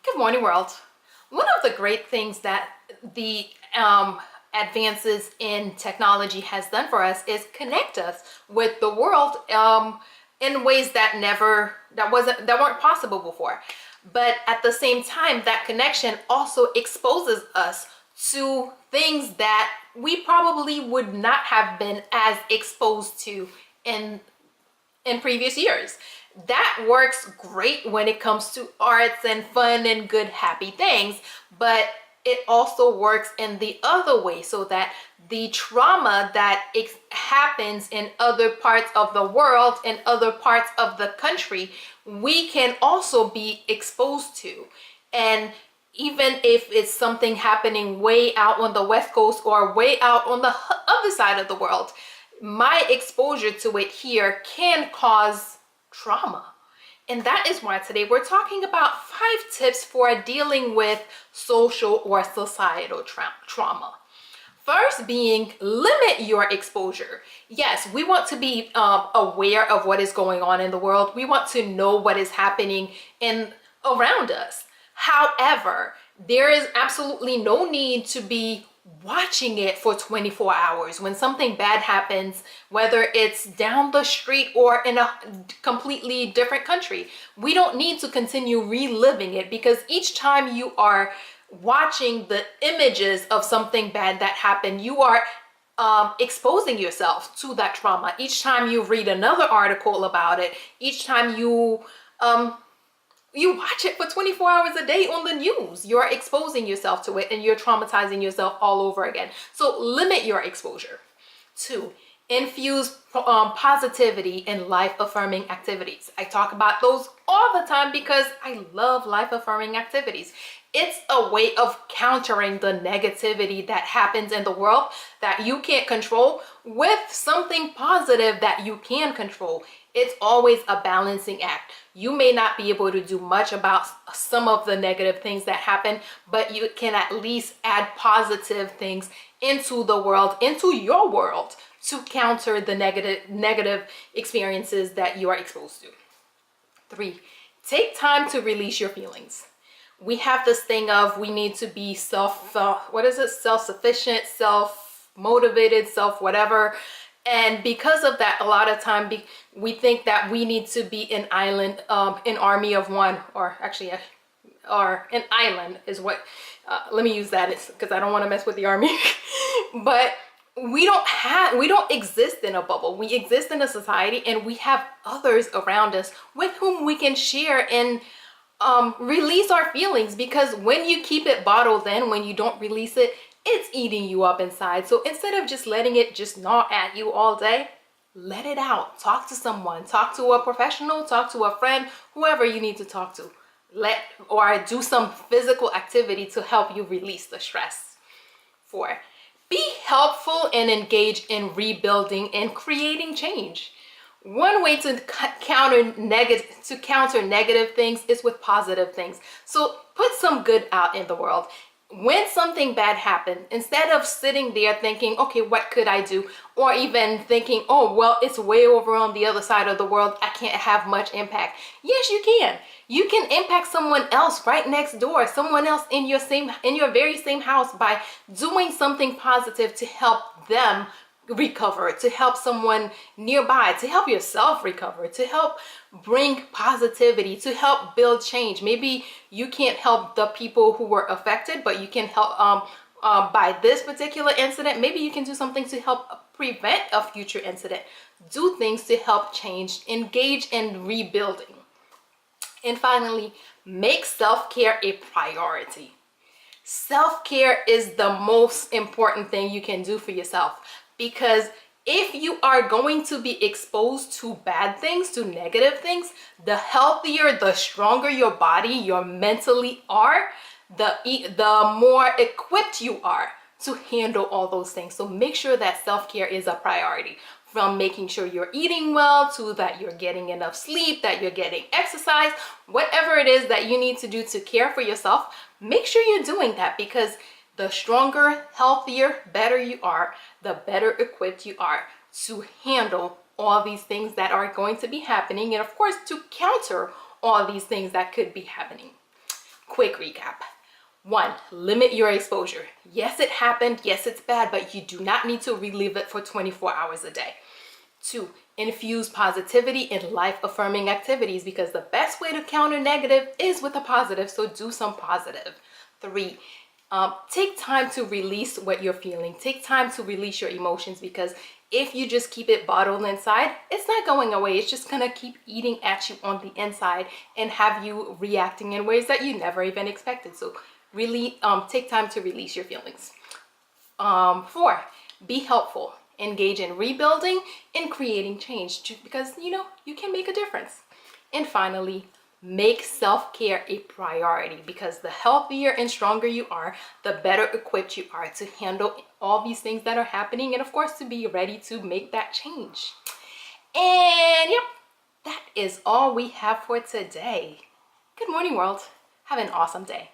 Good morning, world. One of the great things that the advances in technology has done for us is connect us with the world in ways that weren't possible before. But at the same time, that connection also exposes us to things that we probably would not have been as exposed to in previous years. That works great when it comes to arts and fun and good, happy things, but it also works in the other way, so that the trauma that happens in other parts of the world and other parts of the country, we can also be exposed to. And even if it's something happening way out on the West Coast or way out on the other side of the world, my exposure to it here can cause trauma. And that is why today we're talking about 5 tips for dealing with social or societal trauma. First being, limit your exposure. Yes, we want to be aware of what is going on in the world. We want to know what is happening around us. However, there is absolutely no need to be watching it for 24 hours. When something bad happens, whether it's down the street or in a completely different country, we don't need to continue reliving it, because each time you are watching the images of something bad that happened, you are exposing yourself to that trauma. Each time you read another article about it, each time you watch it for 24 hours a day on the news, you're exposing yourself to it and you're traumatizing yourself all over again. So limit your exposure. 2, infuse positivity and life-affirming activities. I talk about those all the time because I love life-affirming activities. It's a way of countering the negativity that happens in the world that you can't control with something positive that you can control. It's always a balancing act. You may not be able to do much about some of the negative things that happen, but you can at least add positive things into the world, into your world, to counter the negative experiences that you are exposed to. 3, take time to release your feelings. We have this thing of we need to be self-sufficient, self-motivated, self-whatever. And because of that, a lot of time we think that we need to be an army of one, or actually, or an island is what, let me use that because I don't want to mess with the army. But we don't exist in a bubble. We exist in a society, and we have others around us with whom we can share and release our feelings, because when you keep it bottled in, when you don't release it, it's eating you up inside. So instead of just letting it just gnaw at you all day, let it out. Talk to someone, talk to a professional, talk to a friend, whoever you need to talk to. Or do some physical activity to help you release the stress. 4, be helpful and engage in rebuilding and creating change. One way to counter negative things is with positive things. So put some good out in the world. When something bad happened, instead of sitting there thinking, okay, what could I do? Or even thinking, oh, well, it's way over on the other side of the world, I can't have much impact. Yes, you can. You can impact someone else right next door, someone else in your very same house, by doing something positive to help them recover, to help someone nearby, to help yourself recover, to help bring positivity, to help build change. Maybe you can't help the people who were affected, but you can help by this particular incident. Maybe you can do something to help prevent a future incident. Do things to help change, engage in rebuilding. And finally, make self-care a priority. Self-care is the most important thing you can do for yourself. Because if you are going to be exposed to bad things, to negative things, the healthier, the stronger your body, your mentally are, the more equipped you are to handle all those things. So make sure that self-care is a priority. From making sure you're eating well, to that you're getting enough sleep, that you're getting exercise, whatever it is that you need to do to care for yourself, make sure you're doing that, because the stronger, healthier, better you are, the better equipped you are to handle all these things that are going to be happening, and of course to counter all these things that could be happening. quick recap. 1, limit your exposure. Yes, it happened. Yes, it's bad, but you do not need to relive it for 24 hours a day. 2, infuse positivity in life-affirming activities, because the best way to counter negative is with a positive, so do some positive. 3, take time to release what you're feeling. Take time to release your emotions, because if you just keep it bottled inside, it's not going away. It's just gonna keep eating at you on the inside and have you reacting in ways that you never even expected. So really take time to release your feelings. 4, be helpful. Engage in rebuilding and creating change, because you can make a difference. And finally, make self-care a priority, because the healthier and stronger you are, the better equipped you are to handle all these things that are happening, and of course to be ready to make that change. And yep, that is all we have for today. Good morning, world. Have an awesome day.